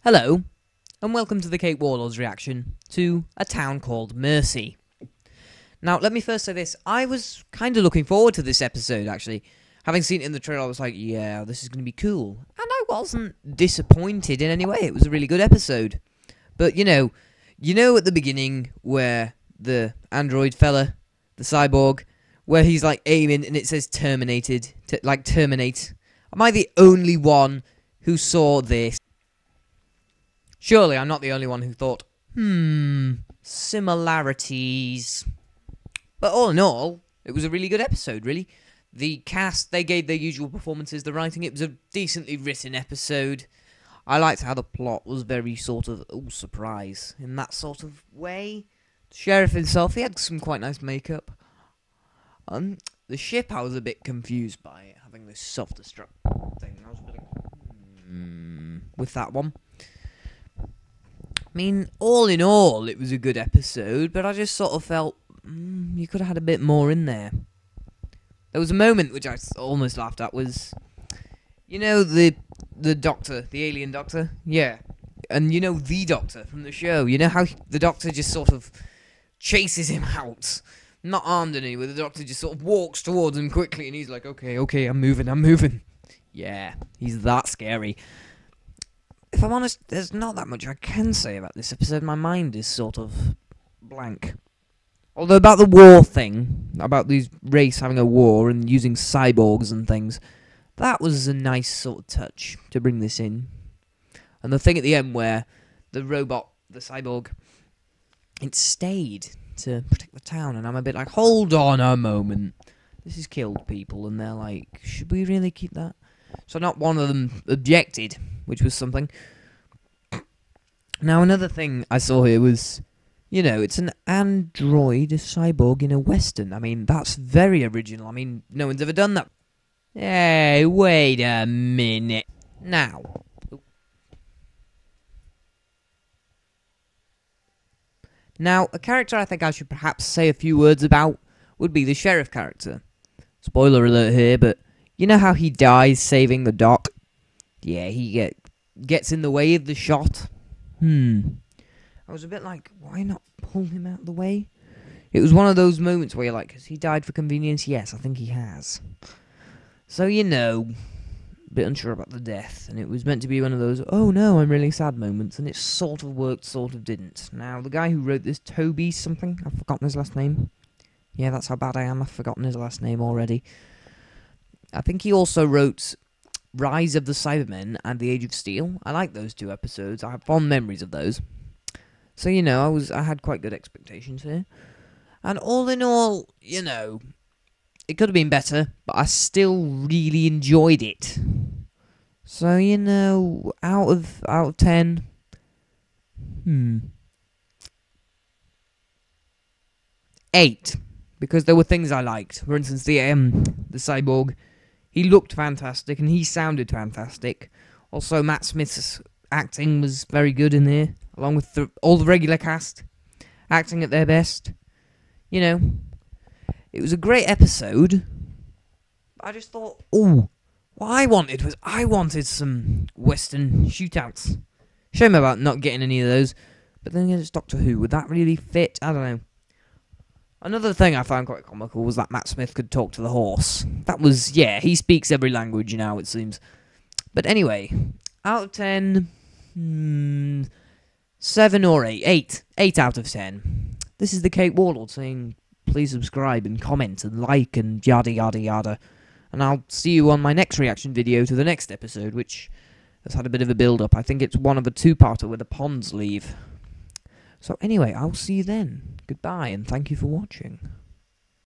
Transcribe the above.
Hello, and welcome to the Cake Warlords reaction to A Town Called Mercy. Now, let me first say this. I was kind of looking forward to this episode, actually. Having seen it in the trailer, I was like, yeah, this is going to be cool. And I wasn't disappointed in any way. It was a really good episode. But, you know at the beginning where the android fella, the cyborg, where he's, like, aiming and it says terminated, terminate. Am I the only one who saw this? Surely I'm not the only one who thought, similarities. But all in all, it was a really good episode, really. The cast, they gave their usual performances. The writing, it was a decently written episode. I liked how the plot was very sort of, surprise, in that sort of way. The sheriff himself, he had some quite nice makeup. The ship, I was a bit confused by it, having this self-destruct thing. I was a bit like, with that one. I mean, all in all, it was a good episode, but I just sort of felt, you could have had a bit more in there. There was a moment which I almost laughed at, was, the doctor, the alien doctor? Yeah. And the doctor from the show, how the doctor just sort of chases him out. Not armed in any way, the doctor just sort of walks towards him quickly, and he's like, okay, I'm moving. Yeah, he's that scary. If I'm honest, there's not that much I can say about this episode. My mind is sort of blank. Although about the war thing, about these race having a war and using cyborgs and things, that was a nice sort of touch to bring this in. And the thing at the end where the robot, the cyborg, it stayed to protect the town, and I'm a bit like, hold on a moment. This has killed people, and they're like, should we really keep that? So not one of them objected, which was something. Now, another thing I saw here was, it's an android, a cyborg in a western. I mean, that's very original. I mean, no one's ever done that. Hey, wait a minute. Now. Now, a character I think I should perhaps say a few words about would be the sheriff character. Spoiler alert here, but you know how he dies saving the doc? Yeah, he gets in the way of the shot. I was a bit like, why not pull him out of the way? It was one of those moments where you're like, has he died for convenience? Yes, I think he has. So, a bit unsure about the death, and it was meant to be one of those, oh no, I'm really sad moments, and it sort of worked, sort of didn't. Now, the guy who wrote this, Toby something, I've forgotten his last name. Yeah, that's how bad I am, I've forgotten his last name already. I think he also wrote Rise of the Cybermen and The Age of Steel. I like those two episodes. I have fond memories of those. So, I had quite good expectations here. And all in all, it could have been better, but I still really enjoyed it. So, out of 10, 8. Because there were things I liked. For instance, the cyborg, he looked fantastic and he sounded fantastic. Also, Matt Smith's acting was very good in there, along with all the regular cast acting at their best. It was a great episode. I just thought, what I wanted some Western shootouts. Shame about not getting any of those. But then again, it's Doctor Who. Would that really fit? I don't know. Another thing I found quite comical was that Matt Smith could talk to the horse. That was, he speaks every language now, it seems. But anyway, out of 10, 7 or 8. 8. 8 out of 10. This is the Cake Warlord saying, please subscribe and comment and like and yada yada yada. And I'll see you on my next reaction video to the next episode, which has had a bit of a build-up. I think it's one of a two-parter where the ponds leave. So anyway, I'll see you then. Goodbye, and thank you for watching.